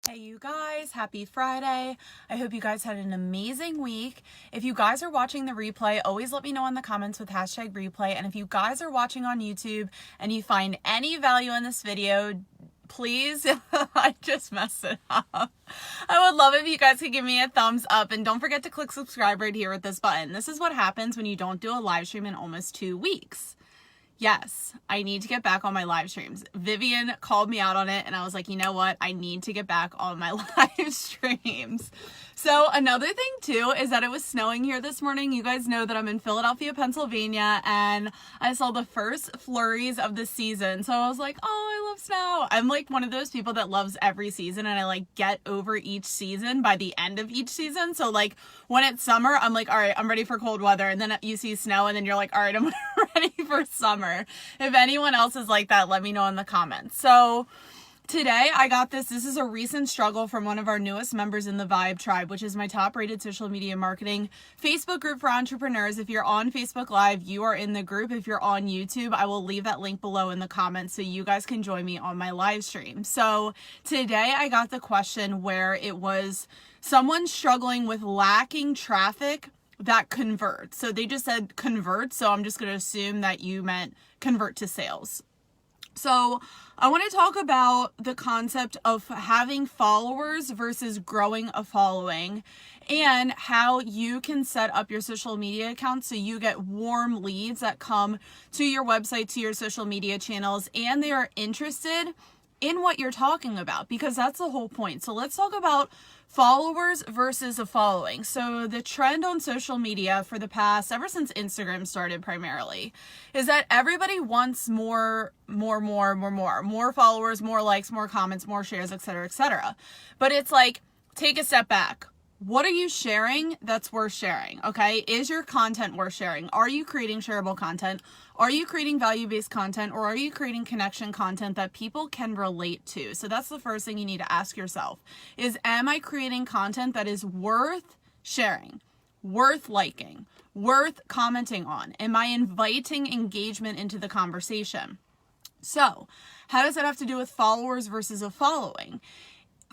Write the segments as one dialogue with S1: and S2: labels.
S1: Hey you guys, happy Friday. I hope you guys had an amazing week. If you guys are watching the replay, always let me know in the comments with hashtag replay. And if you guys are watching on YouTube and you find any value in this video, please, I just messed it up. I would love if you guys could give me a thumbs up, and don't forget to click subscribe right here with this button. This is what happens when you don't do a live stream in almost 2 weeks. Yes, I need to get back on my live streams. Vivian called me out on it and I was like, you know what? I need to get back on my live streams. So another thing too is that it was snowing here this morning. You guys know that I'm in Philadelphia, Pennsylvania, and I saw the first flurries of the season. So I was like, oh, I love snow. I'm like one of those people that loves every season, and I like get over each season by the end of each season. So like when it's summer, I'm like, all right, I'm ready for cold weather. And then you see snow and then you're like, all right, I'm ready for summer. If anyone else is like that, let me know in the comments. So today I got this. This is a recent struggle from one of our newest members in the Vibe Tribe, which is my top rated social media marketing Facebook group for entrepreneurs. If you're on Facebook Live, you are in the group. If you're on YouTube, I will leave that link below in the comments so you guys can join me on my live stream. So today I got the question where it was someone struggling with lacking traffic that convert. So they just said convert. So I'm just going to assume that you meant convert to sales. So I want to talk about the concept of having followers versus growing a following, and how you can set up your social media accounts so you get warm leads that come to your website, to your social media channels, and they are interested in what you're talking about, because that's the whole point. So let's talk about followers versus a following. So the trend on social media for the past, ever since Instagram started primarily, is that everybody wants more followers, more likes, more comments, more shares, etc., etc. But it's like, take a step back. What are you sharing that's worth sharing? Okay. Is your content worth sharing? Are you creating shareable content? Are you creating value-based content? Or are you creating connection content that people can relate to? So that's the first thing you need to ask yourself is, am I creating content that is worth sharing, worth liking, worth commenting on? Am I inviting engagement into the conversation? So how does that have to do with followers versus a following?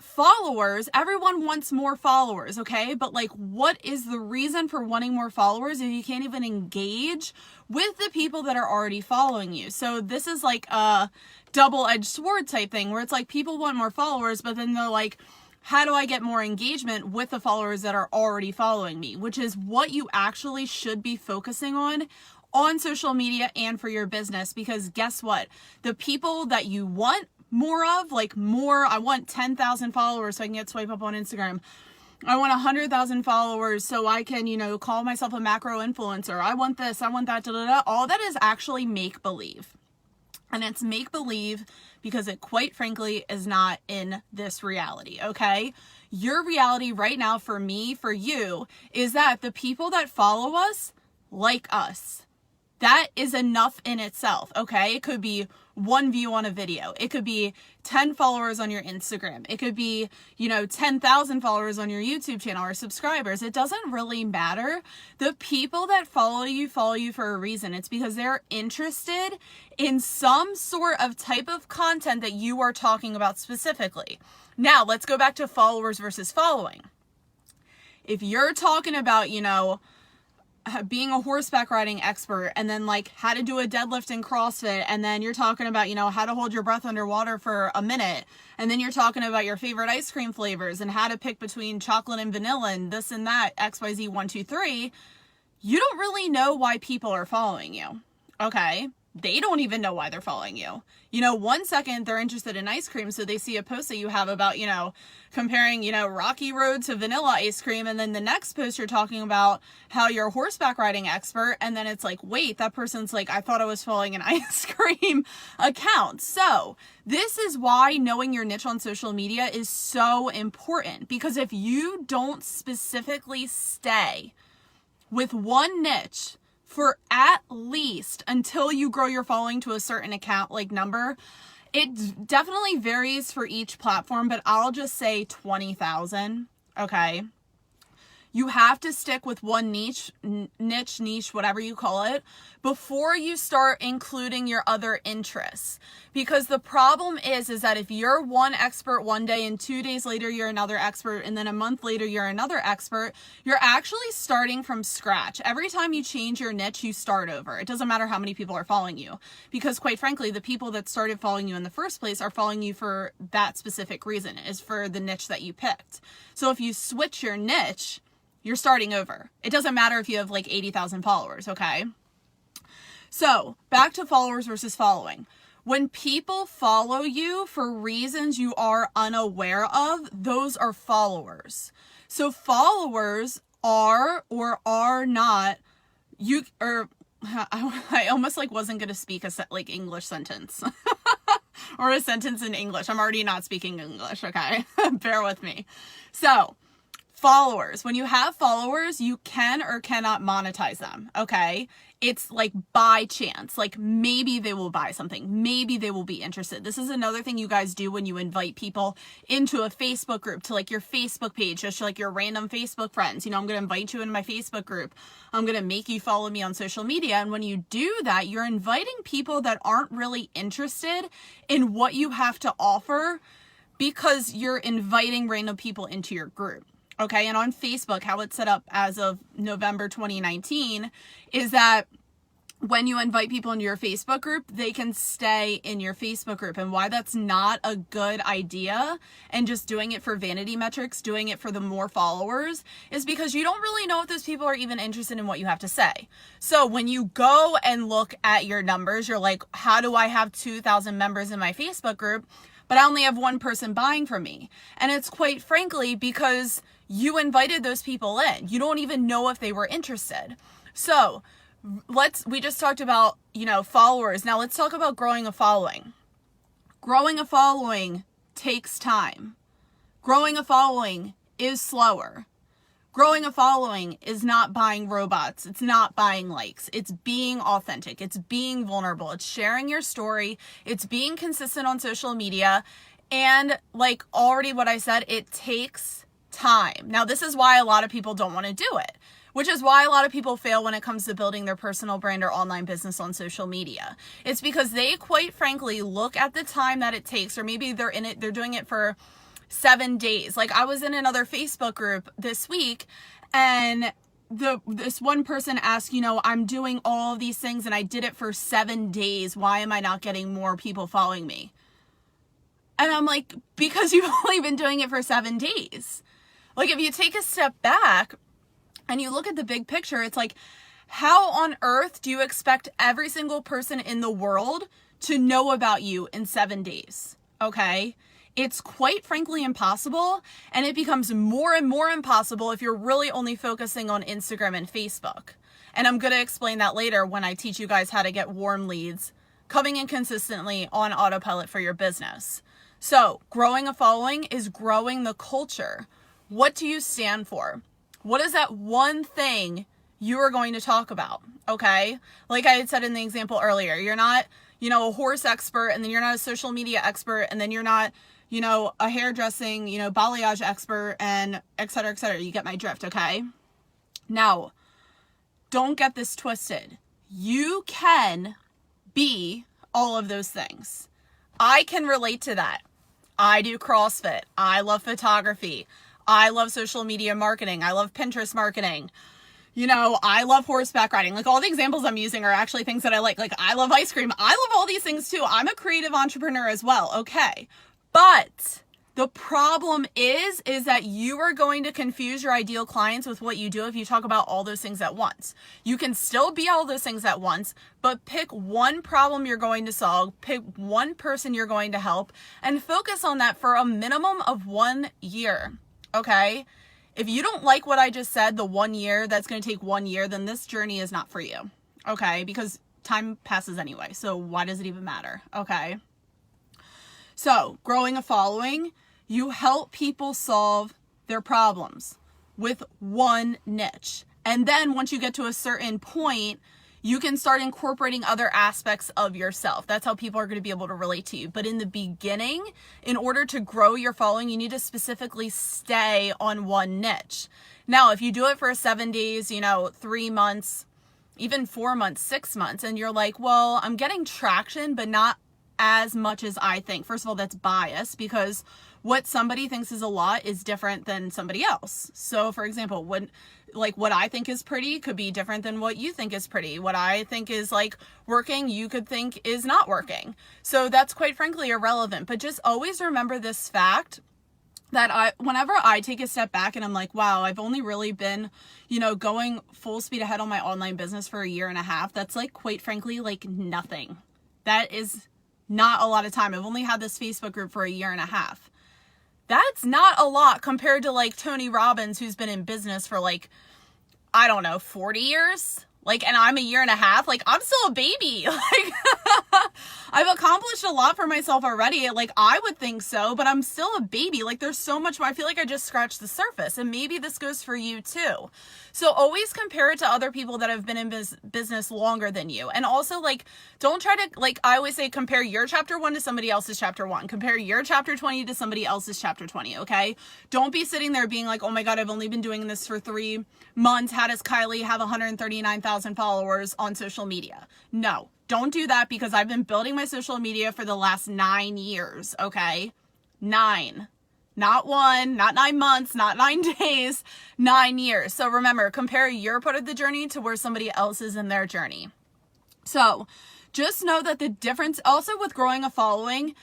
S1: Followers, everyone wants more followers, okay? But like, what is the reason for wanting more followers if you can't even engage with the people that are already following you? So this is like a double-edged sword type thing where it's like people want more followers, but then they're like, how do I get more engagement with the followers that are already following me? Which is what you actually should be focusing on social media and for your business. Because guess what? The people that you want more of, like more, I want 10,000 followers so I can get swipe up on Instagram. I want 100,000 followers so I can, call myself a macro influencer. I want this, I want that, da, da, da. All that is actually make-believe. And it's make-believe because it, quite frankly, is not in this reality, okay? Your reality right now, for me, for you, is that the people that follow us like us. That is enough in itself, okay? It could be 1 view on a video. It could be 10 followers on your Instagram. It could be, 10,000 followers on your YouTube channel or subscribers. It doesn't really matter. The people that follow you for a reason. It's because they're interested in some sort of type of content that you are talking about specifically. Now, let's go back to followers versus following. If you're talking about, being a horseback riding expert, and then like how to do a deadlift in CrossFit, and then you're talking about, how to hold your breath underwater for a minute, and then you're talking about your favorite ice cream flavors and how to pick between chocolate and vanilla and this and that, XYZ 1, 2, 3, you don't really know why people are following you. Okay. They don't even know why they're following you. 1 second they're interested in ice cream, so they see a post that you have about, comparing, Rocky Road to vanilla ice cream, and then the next post you're talking about how you're a horseback riding expert, and then it's like, wait, that person's like, I thought I was following an ice cream account. So this is why knowing your niche on social media is so important, because if you don't specifically stay with one niche for at least until you grow your following to a certain account like number, it definitely varies for each platform, but I'll just say 20,000. Okay. You have to stick with one niche, whatever you call it, before you start including your other interests. Because the problem is that if you're one expert one day and 2 days later you're another expert and then a month later you're another expert, you're actually starting from scratch. Every time you change your niche, you start over. It doesn't matter how many people are following you. Because quite frankly, the people that started following you in the first place are following you for that specific reason, is for the niche that you picked. So if you switch your niche, you're starting over. It doesn't matter if you have like 80,000 followers, okay? So back to followers versus following. When people follow you for reasons you are unaware of, those are followers. So followers are or are not, I almost like wasn't going to speak a English sentence or a sentence in English. I'm already not speaking English, okay? Bear with me. So followers, when you have followers, you can or cannot monetize them, okay? It's like by chance, like maybe they will buy something, maybe they will be interested. This is another thing you guys do when you invite people into a Facebook group, to like your Facebook page, just like your random Facebook friends. You know, I'm going to invite you into my Facebook group. I'm going to make you follow me on social media. And when you do that, you're inviting people that aren't really interested in what you have to offer, because you're inviting random people into your group. Okay, and on Facebook, how it's set up as of November 2019 is that when you invite people into your Facebook group, they can stay in your Facebook group. And why that's not a good idea, and just doing it for vanity metrics, doing it for the more followers, is because you don't really know if those people are even interested in what you have to say. So when you go and look at your numbers, you're like, how do I have 2,000 members in my Facebook group, but I only have one person buying from me? And it's quite frankly because you invited those people in. You don't even know if they were interested. So we just talked about, followers. Now let's talk about growing a following. Growing a following takes time. Growing a following is slower. Growing a following is not buying robots. It's not buying likes. It's being authentic. It's being vulnerable. It's sharing your story. It's being consistent on social media. And like already what I said, it takes time. Now, this is why a lot of people don't want to do it, which is why a lot of people fail when it comes to building their personal brand or online business on social media. It's because they quite frankly look at the time that it takes, or maybe they're doing it for 7 days. Like I was in another Facebook group this week, and this one person asked, I'm doing all of these things and I did it for 7 days. Why am I not getting more people following me? And I'm like, because you've only been doing it for 7 days. Like if you take a step back and you look at the big picture, it's like, how on earth do you expect every single person in the world to know about you in 7 days? Okay? It's quite frankly impossible, and it becomes more and more impossible if you're really only focusing on Instagram and Facebook. And I'm going to explain that later when I teach you guys how to get warm leads coming in consistently on autopilot for your business. So growing a following is growing the culture. What do you stand for? What is that one thing you are going to talk about? Okay? Like I had said in the example earlier, you're not, a horse expert, and then you're not a social media expert, and then you're not, a hairdressing, balayage expert, and et cetera, et cetera. You get my drift, okay? Now, don't get this twisted. You can be all of those things. I can relate to that. I do CrossFit. I love photography. I love social media marketing. I love Pinterest marketing. I love horseback riding. Like all the examples I'm using are actually things that I like. Like I love ice cream. I love all these things too. I'm a creative entrepreneur as well. Okay. But the problem is that you are going to confuse your ideal clients with what you do if you talk about all those things at once. You can still be all those things at once, but pick one problem you're going to solve, pick one person you're going to help, and focus on that for a minimum of 1 year. Okay? If you don't like what I just said, the 1 year, that's going to take 1 year, then this journey is not for you. Okay? Because time passes anyway. So why does it even matter? Okay? So growing a following, you help people solve their problems with one niche. And then once you get to a certain point, you can start incorporating other aspects of yourself. That's how people are going to be able to relate to you. But in the beginning, in order to grow your following, you need to specifically stay on one niche. Now, if you do it for 7 days, 3 months, even 4 months, 6 months, and you're like, well, I'm getting traction, but not as much as I think. First of all, that's bias, because what somebody thinks is a lot is different than somebody else. So for example, what I think is pretty could be different than what you think is pretty. What I think is working, you could think is not working. So that's quite frankly irrelevant. But just always remember this fact that whenever I take a step back and I'm like, wow, I've only really been, going full speed ahead on my online business for 1.5 years. That's quite frankly, nothing. That is not a lot of time. I've only had this Facebook group for 1.5 years. That's not a lot compared to Tony Robbins, who's been in business for 40 years. And I'm 1.5 years. I'm still a baby. I've accomplished a lot for myself already. I would think so, but I'm still a baby. There's so much more. I feel like I just scratched the surface, and maybe this goes for you too. So always compare it to other people that have been in business longer than you. And also don't try to, I always say, compare your chapter 1 to somebody else's chapter 1. Compare your chapter 20 to somebody else's chapter 20. Okay. Don't be sitting there being like, oh my God, I've only been doing this for 3 months. How does Kylie have 139,000 followers on social media? No. Don't do that, because I've been building my social media for the last 9 years, okay? 9. Not 1, not 9 months, not 9 days, 9 years. So remember, compare your part of the journey to where somebody else is in their journey. So just know that the difference also with growing a following,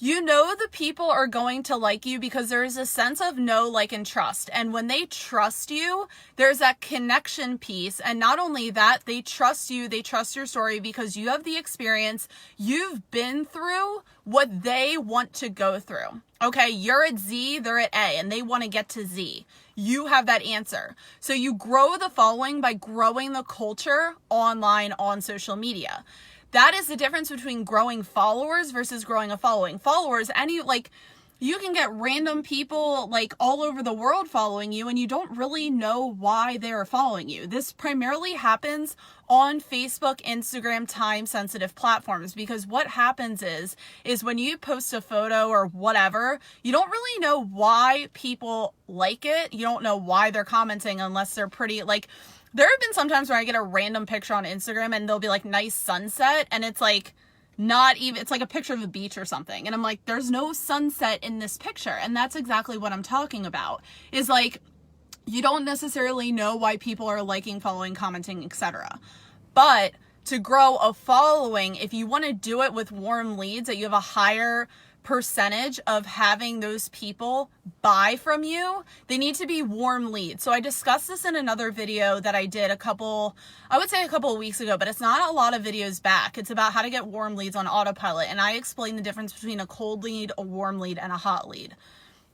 S1: the people are going to like you because there is a sense of know, like, and trust. And when they trust you, there's that connection piece. And not only that, they trust you, they trust your story because you have the experience. You've been through what they want to go through. Okay, you're at Z, they're at A, and they want to get to Z. You have that answer. So you grow the following by growing the culture online on social media. That is the difference between growing followers versus growing a following. Followers, you can get random people all over the world following you, and you don't really know why they're following you. This primarily happens on Facebook, Instagram, time-sensitive platforms, because what happens is when you post a photo or whatever, you don't really know why people like it. You don't know why they're commenting unless they're pretty, there have been some times where I get a random picture on Instagram and they'll be nice sunset, and it's not even, it's a picture of a beach or something. And I'm like, there's no sunset in this picture. And that's exactly what I'm talking about, is you don't necessarily know why people are liking, following, commenting, etc. But to grow a following, if you want to do it with warm leads, that you have a higher percentage of having those people buy from you, they need to be warm leads. So I discussed this in another video that I did a couple of weeks ago, but it's not a lot of videos back. It's about how to get warm leads on autopilot. And I explained the difference between a cold lead, a warm lead, and a hot lead.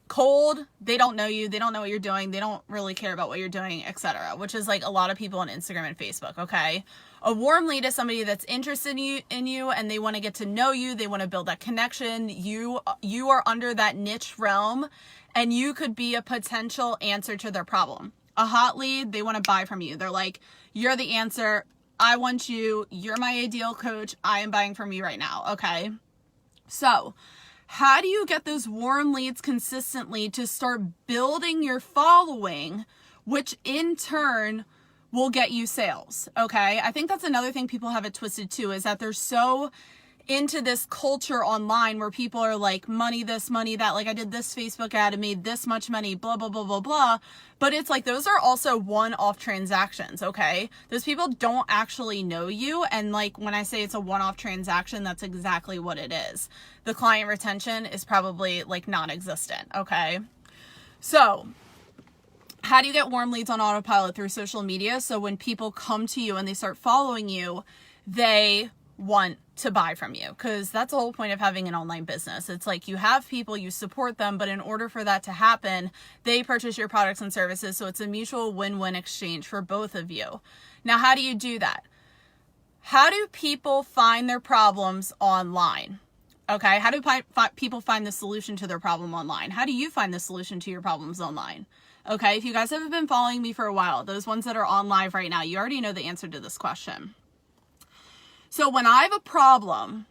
S1: Cold, they don't know you, they don't know what you're doing, they don't really care about what you're doing, etc., which is a lot of people on Instagram and Facebook, okay? A warm lead is somebody that's interested in you and they want to get to know you, they want to build that connection. You are under that niche realm, and you could be a potential answer to their problem. A hot lead, they want to buy from you. They're like, you're the answer, I want you, you're my ideal coach, I am buying from you right now, okay? So how do you get those warm leads consistently to start building your following, which in turn will get you sales? Okay. I think that's another thing people have it twisted too, is that they're so into this culture online where people are like, money this, money that, I did this Facebook ad and made this much money, blah, blah, blah, blah, blah. But it's those are also one-off transactions. Okay. Those people don't actually know you. And when I say it's a one-off transaction, that's exactly what it is. The client retention is probably non-existent. Okay. So how do you get warm leads on autopilot? Through social media. So when people come to you and they start following you, they want to buy from you, because that's the whole point of having an online business. It's you have people, you support them, but in order for that to happen, they purchase your products and services. So it's a mutual win-win exchange for both of you. Now, how do you do that? How do people find their problems online? Okay. How do people find the solution to their problem online? How do you find the solution to your problems online? Okay, if you guys have been following me for a while, those ones that are on live right now, you already know the answer to this question. So when I have a problem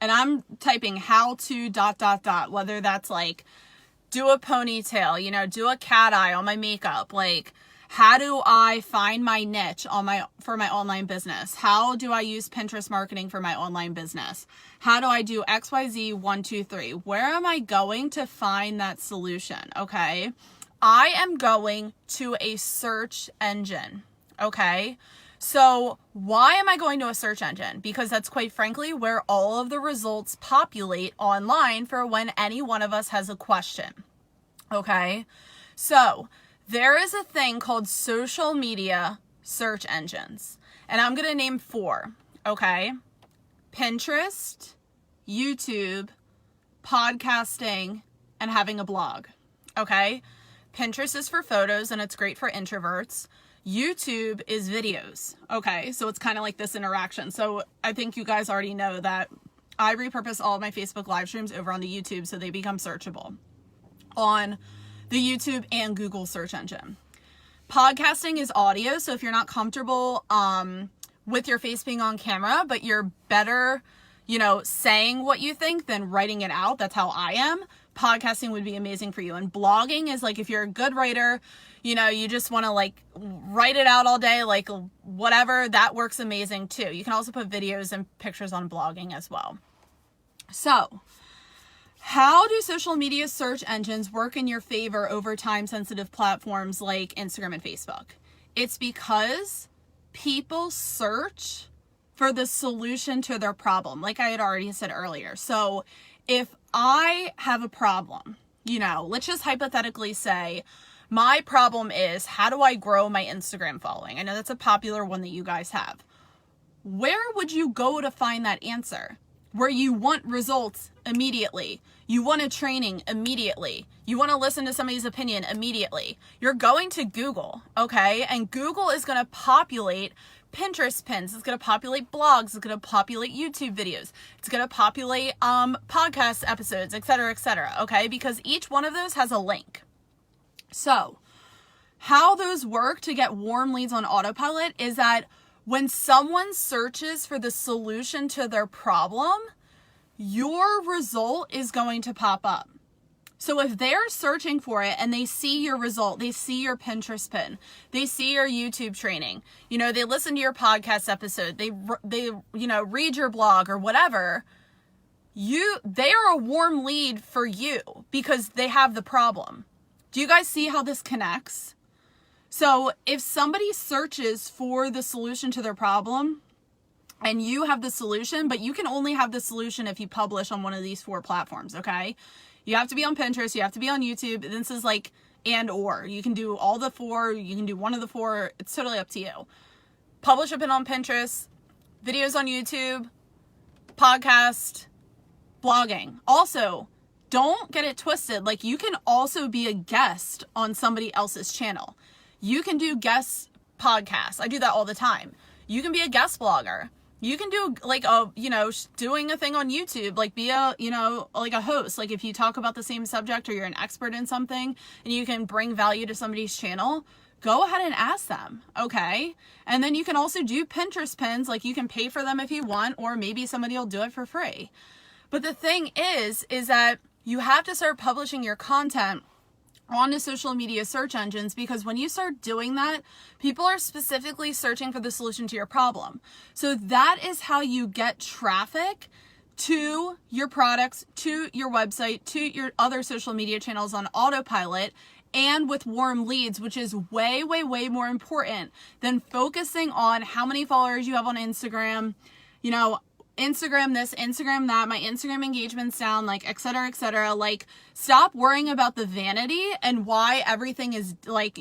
S1: and I'm typing how to ... whether that's like do a ponytail, you know, do a cat eye on my makeup, like how do I find my niche for my online business? How do I use Pinterest marketing for my online business? How do I do XYZ 1, 2, 3? Where am I going to find that solution? Okay. I am going to a search engine. Okay. So why am I going to a search engine? Because that's quite frankly where all of the results populate online for when any one of us has a question. Okay. So there is a thing called social media search engines, and I'm going to name 4. Okay. Pinterest, YouTube, podcasting, and having a blog. Okay. Pinterest is for photos and it's great for introverts. YouTube is videos. Okay. So it's kind of like this interaction. So I think you guys already know that I repurpose all of my Facebook live streams over on the YouTube so they become searchable on the YouTube and Google search engine. Podcasting is audio. So if you're not comfortable with your face being on camera, but you're better, you know, saying what you think than writing it out, that's how I am, podcasting would be amazing for you. And blogging is like if you're a good writer, you know, you just want to like write it out all day, like whatever, that works amazing too. You can also put videos and pictures on blogging as well. So how do social media search engines work in your favor over time-sensitive platforms like Instagram and Facebook? It's because people search for the solution to their problem, like I had already said earlier. So if I have a problem, you know, let's just hypothetically say my problem is how do I grow my Instagram following? I know that's a popular one that you guys have. Where would you go to find that answer? Where you want results immediately. You want a training immediately. You want to listen to somebody's opinion immediately. You're going to Google, okay? And Google is going to populate Pinterest pins. It's going to populate blogs. It's going to populate YouTube videos. It's going to populate podcast episodes, etc., okay? Because each one of those has a link. So how those work to get warm leads on autopilot is that when someone searches for the solution to their problem, your result is going to pop up. So if they're searching for it and they see your result, they see your Pinterest pin, they see your YouTube training, you know, they listen to your podcast episode, they you know, read your blog or whatever, they are a warm lead for you because they have the problem. Do you guys see how this connects? So if somebody searches for the solution to their problem and you have the solution, but you can only have the solution if you publish on one of these 4 platforms, okay? You have to be on Pinterest, you have to be on YouTube. This is like or. You can do all the 4, you can do one of the 4. It's totally up to you. Publish a pin on Pinterest, videos on YouTube, podcast, blogging. Also, don't get it twisted. Like you can also be a guest on somebody else's channel. You can do guest podcasts. I do that all the time. You can be a guest blogger. You can do like doing a thing on YouTube, like be a, like a host. Like if you talk about the same subject or you're an expert in something and you can bring value to somebody's channel, go ahead and ask them. Okay. And then you can also do Pinterest pins. Like you can pay for them if you want, or maybe somebody will do it for free. But the thing is that you have to start publishing your content on the social media search engines, because when you start doing that, people are specifically searching for the solution to your problem. So that is how you get traffic to your products, to your website, to your other social media channels on autopilot and with warm leads, which is way, way, way more important than focusing on how many followers you have on Instagram, Instagram this, Instagram that, my Instagram engagement's down, like, et cetera, like, stop worrying about the vanity and why everything is, like,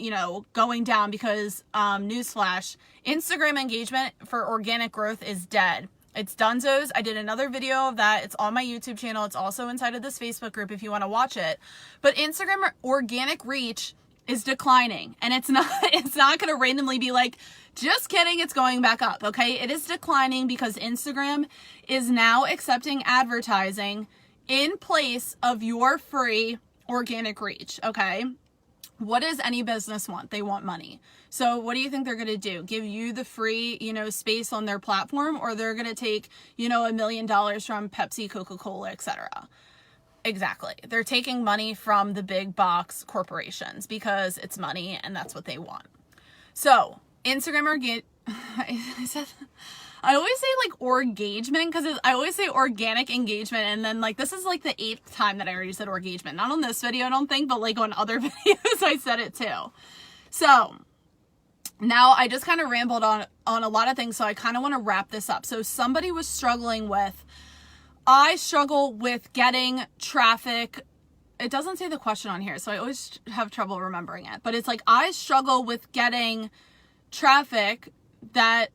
S1: going down, because, newsflash, Instagram engagement for organic growth is dead. It's donezo's. I did another video of that. It's on my YouTube channel. It's also inside of this Facebook group if you want to watch it. But Instagram organic reach is declining, and it's not going to randomly be like, just kidding, it's going back up, okay? It is declining because Instagram is now accepting advertising in place of your free organic reach, okay? What does any business want? They want money. So what do you think they're going to do? Give you the free, space on their platform, or they're going to take, $1 million from Pepsi, Coca-Cola, etc. Exactly. They're taking money from the big box corporations because it's money and that's what they want. So Instagram I always say like orgagement because I always say organic engagement, and then like this is like the 8th time that I already said orgagement. Not on this video, I don't think, but like on other videos I said it too. So now I just kind of rambled on a lot of things, so I kind of want to wrap this up. So somebody was struggling with, I struggle with getting traffic. It doesn't say the question on here, so I always have trouble remembering it, but it's like, I struggle with getting traffic that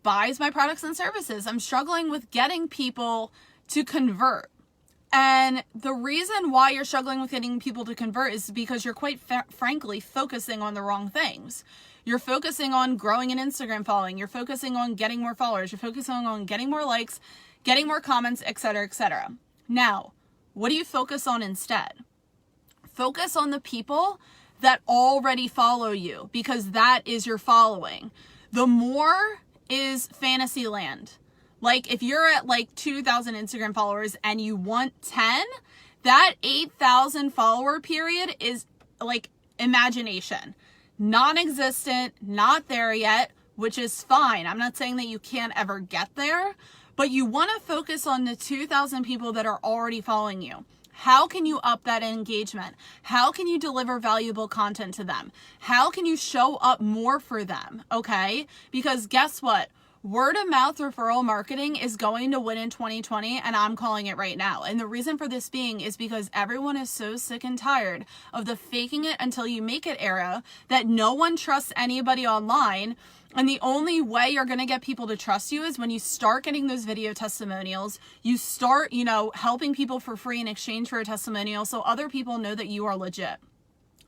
S1: buys my products and services. I'm struggling with getting people to convert. And the reason why you're struggling with getting people to convert is because you're quite frankly focusing on the wrong things. You're focusing on growing an Instagram following. You're focusing on getting more followers. You're focusing on getting more likes, getting more comments, etc., etc. Now, what do you focus on instead? Focus on the people that already follow you, because that is your following. The more is fantasy land. Like if you're at like 2,000 Instagram followers and you want 10, that 8,000 follower period is like imagination. Non-existent, not there yet, which is fine. I'm not saying that you can't ever get there, but you want to focus on the 2,000 people that are already following you. How can you up that engagement? How can you deliver valuable content to them? How can you show up more for them? Okay? Because guess what? Word of mouth referral marketing is going to win in 2020, and I'm calling it right now. And the reason for this being is because everyone is so sick and tired of the faking it until you make it era that no one trusts anybody online. And the only way you're going to get people to trust you is when you start getting those video testimonials, you start, helping people for free in exchange for a testimonial so other people know that you are legit.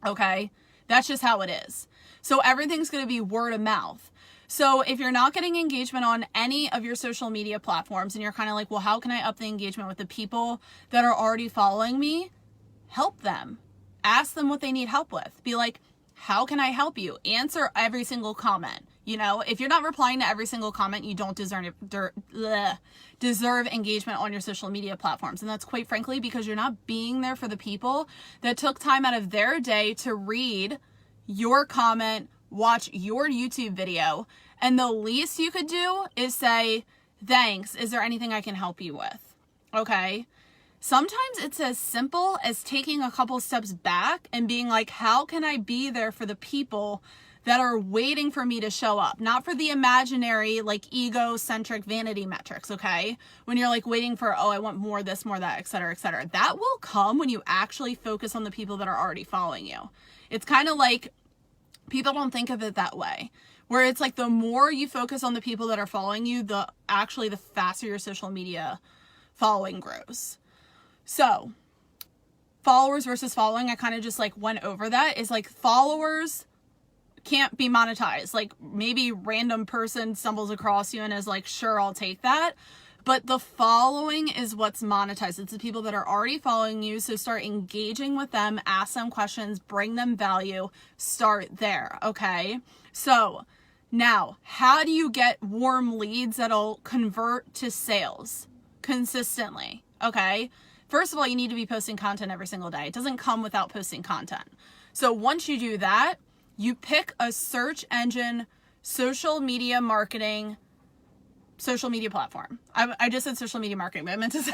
S1: Okay? That's just how it is. So everything's going to be word of mouth. So if you're not getting engagement on any of your social media platforms and you're kind of like, well, how can I up the engagement with the people that are already following me? Help them. Ask them what they need help with. Be like, how can I help you? Answer every single comment. If you're not replying to every single comment, you don't deserve engagement on your social media platforms. And that's quite frankly because you're not being there for the people that took time out of their day to read your comment, watch your YouTube video, and the least you could do is say, thanks, is there anything I can help you with? Okay? Sometimes it's as simple as taking a couple steps back and being like, how can I be there for the people that are waiting for me to show up? Not for the imaginary, like egocentric vanity metrics, okay? When you're like waiting for, oh, I want more this, more that, etc., etc. That will come when you actually focus on the people that are already following you. It's kind of like, people don't think of it that way, where it's like the more you focus on the people that are following you, the faster your social media following grows. So followers versus following, I kind of just like went over that, is like followers can't be monetized. Like maybe random person stumbles across you and is like, sure, I'll take that. But the following is what's monetized. It's the people that are already following you. So start engaging with them, ask them questions, bring them value, start there. Okay. So now, how do you get warm leads that'll convert to sales consistently? Okay. First of all, you need to be posting content every single day. It doesn't come without posting content. So once you do that, you pick a search engine, social media marketing, social media platform. I just said social media marketing, but I meant to say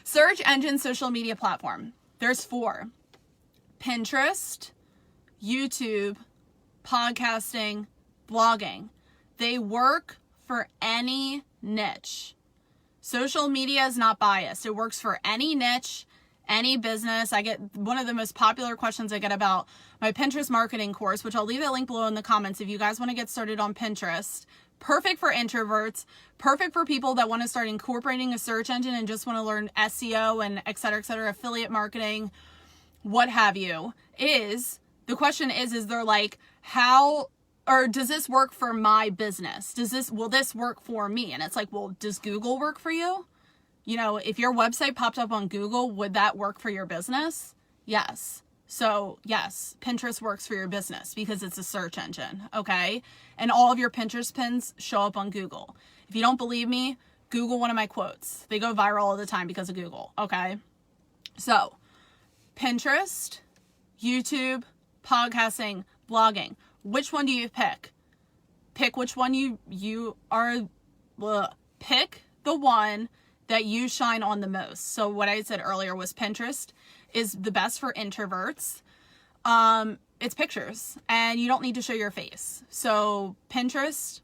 S1: search engine, social media platform. There's 4: Pinterest, YouTube, podcasting, blogging. They work for any niche. Social media is not biased. It works for any niche, any business. I get one of the most popular questions I get about my Pinterest marketing course, which I'll leave that link below in the comments if you guys want to get started on Pinterest. Perfect for introverts, perfect for people that want to start incorporating a search engine and just want to learn SEO and et cetera, affiliate marketing, what have you. The question is there like, how, or does this work for my business? Will this work for me? And it's like, well, does Google work for you? If your website popped up on Google, would that work for your business? Yes. So yes, Pinterest works for your business because it's a search engine, okay? And all of your Pinterest pins show up on Google. If you don't believe me, Google one of my quotes. They go viral all the time because of Google, okay? So Pinterest, YouTube, podcasting, blogging. Which one do you pick? Pick which one you are, pick the one that you shine on the most. So what I said earlier was Pinterest is the best for introverts. It's pictures and you don't need to show your face. So Pinterest.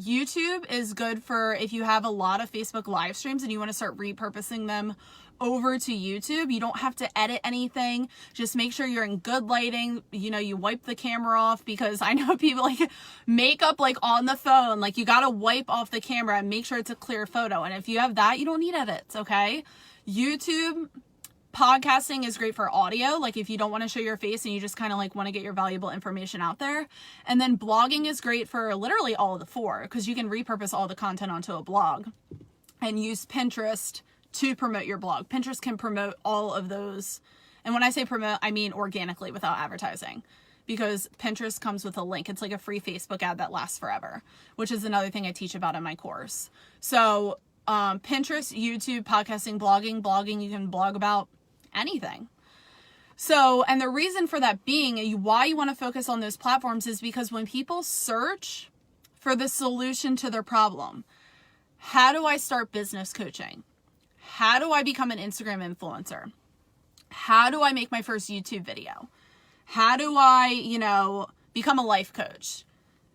S1: YouTube is good for if you have a lot of Facebook live streams and you want to start repurposing them over to YouTube. You don't have to edit anything. Just make sure you're in good lighting. You know, you wipe the camera off, because I know people like makeup like on the phone. Like you got to wipe off the camera and make sure it's a clear photo. And if you have that, you don't need edits, okay? YouTube podcasting is great for audio, like if you don't want to show your face and you just kind of like want to get your valuable information out there. And then blogging is great for literally all of the four, because you can repurpose all the content onto a blog and use Pinterest to promote your blog. Pinterest can promote all of those. And when I say promote, I mean organically without advertising, because Pinterest comes with a link. It's like a free Facebook ad that lasts forever, which is another thing I teach about in my course. So Pinterest, YouTube, podcasting, blogging, you can blog about anything. So, and the reason for that being, why you want to focus on those platforms is because when people search for the solution to their problem, how do I start business coaching? How do I become an Instagram influencer? How do I make my first YouTube video? How do I, become a life coach?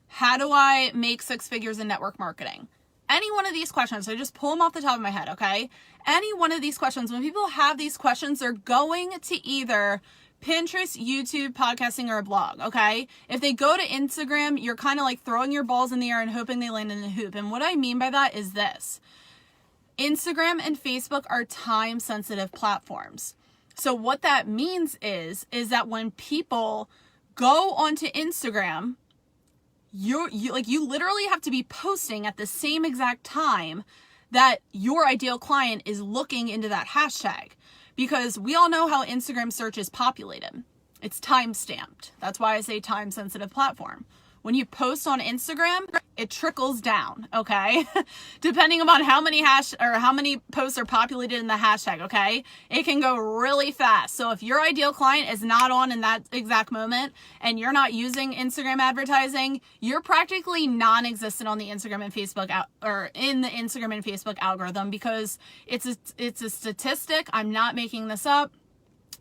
S1: How do I make 6 figures in network marketing? Any one of these questions, so just pull them off the top of my head, okay? Any one of these questions, when people have these questions, they're going to either Pinterest, YouTube, podcasting, or a blog, okay? If they go to Instagram, you're kind of like throwing your balls in the air and hoping they land in the hoop. And what I mean by that is this. Instagram and Facebook are time-sensitive platforms. So what that means is that when people go onto Instagram, you literally have to be posting at the same exact time that your ideal client is looking into that hashtag, because we all know how Instagram search is populated. It's time stamped. That's why I say time sensitive platform. When you post on Instagram, it trickles down, okay? Depending upon how many posts are populated in the hashtag, okay? It can go really fast. So if your ideal client is not on in that exact moment and you're not using Instagram advertising, you're practically non-existent on the Instagram and Facebook in the Instagram and Facebook algorithm, because it's a statistic. I'm not making this up,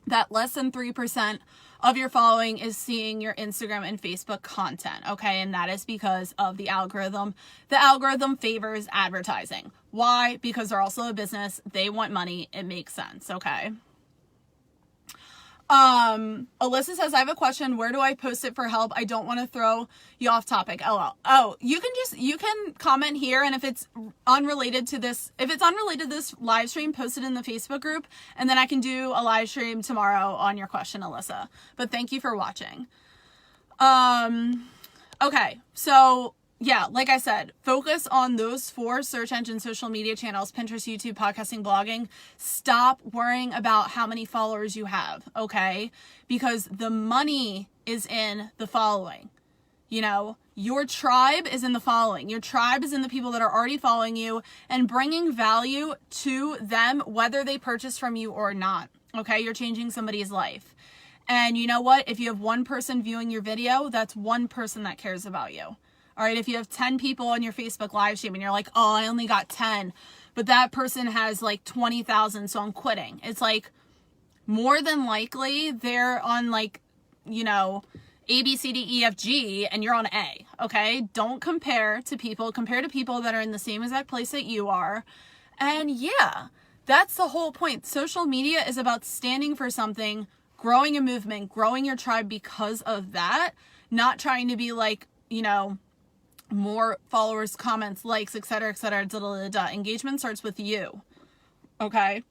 S1: that less than 3% of your following is seeing your Instagram and Facebook content, okay? And that is because of the algorithm. The algorithm favors advertising. Why? Because they're also a business. They want money. It makes sense, okay? Alyssa says, I have a question. Where do I post it for help? I don't want to throw you off topic. Oh, you can comment here. And if it's unrelated to this live stream, post it in the Facebook group. And then I can do a live stream tomorrow on your question, Alyssa. But thank you for watching. Okay. So yeah, like I said, focus on those 4 search engine social media channels: Pinterest, YouTube, podcasting, blogging. Stop worrying about how many followers you have, okay? Because the money is in the following. Your tribe is in the following. Your tribe is in the people that are already following you and bringing value to them, whether they purchase from you or not, okay? You're changing somebody's life. And you know what? If you have 1 person viewing your video, that's 1 person that cares about you. All right, if you have 10 people on your Facebook live stream and you're like, oh, I only got 10, but that person has like 20,000, so I'm quitting. It's like, more than likely they're on like, A, B, C, D, E, F, G, and you're on A, okay? Don't compare to people. Compare to people that are in the same exact place that you are. And yeah, that's the whole point. Social media is about standing for something, growing a movement, growing your tribe because of that, not trying to be like, more followers, comments, likes, etc., Engagement starts with you, okay?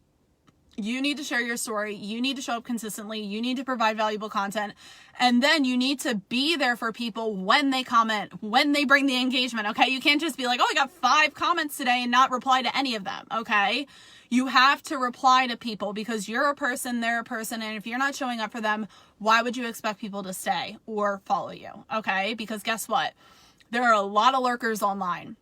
S1: You need to share your story. You need to show up consistently. You need to provide valuable content. And then you need to be there for people when they comment, when they bring the engagement, okay? You can't just be like, oh, I got 5 comments today and not reply to any of them, okay? You have to reply to people because you're a person, they're a person, and if you're not showing up for them, why would you expect people to stay or follow you? Okay? Because guess what? There are a lot of lurkers online.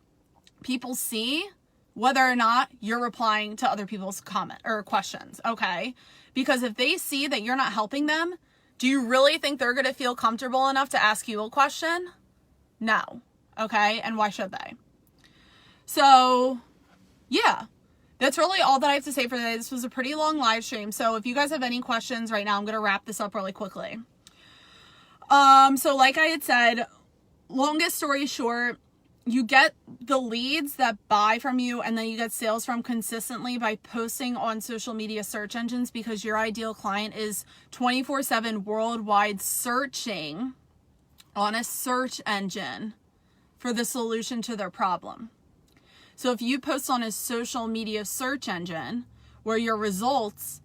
S1: People see whether or not you're replying to other people's comment or questions, okay? Because if they see that you're not helping them, do you really think they're going to feel comfortable enough to ask you a question? No. Okay? And why should they? So, yeah. That's really all that I have to say for today. This was a pretty long live stream. So if you guys have any questions right now, I'm going to wrap this up really quickly. So like I had said, longest story short, you get the leads that buy from you and then you get sales from consistently by posting on social media search engines because your ideal client is 24/7 worldwide searching on a search engine for the solution to their problem. So if you post on a social media search engine where your results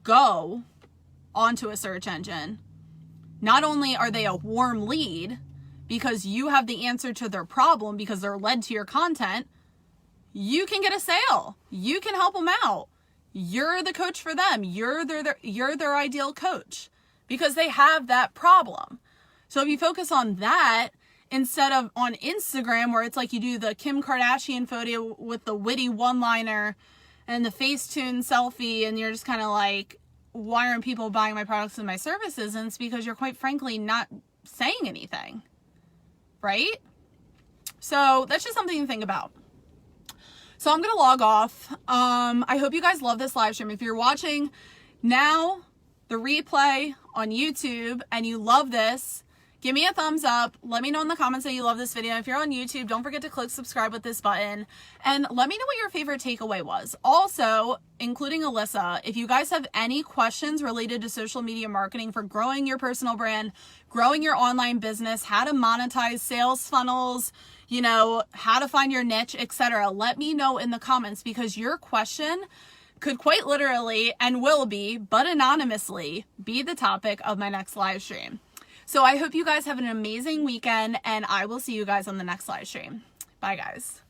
S1: go onto a search engine, not only are they a warm lead because you have the answer to their problem because they're led to your content, you can get a sale. You can help them out. You're the coach for them. You're their ideal coach because they have that problem. So if you focus on that instead of on Instagram where it's like you do the Kim Kardashian photo with the witty one-liner and the Facetune selfie and you're just kind of like, why aren't people buying my products and my services? And it's because you're quite frankly not saying anything. Right? So that's just something to think about. So I'm going to log off. I hope you guys love this live stream. If you're watching now, the replay on YouTube, and you love this, give me a thumbs up. Let me know in the comments that you love this video. If you're on YouTube, don't forget to click subscribe with this button. And let me know what your favorite takeaway was. Also, including Alyssa, if you guys have any questions related to social media marketing for growing your personal brand, growing your online business, how to monetize sales funnels, how to find your niche, etc., let me know in the comments because your question could quite literally and will be, but anonymously, be the topic of my next live stream. So I hope you guys have an amazing weekend and I will see you guys on the next live stream. Bye guys.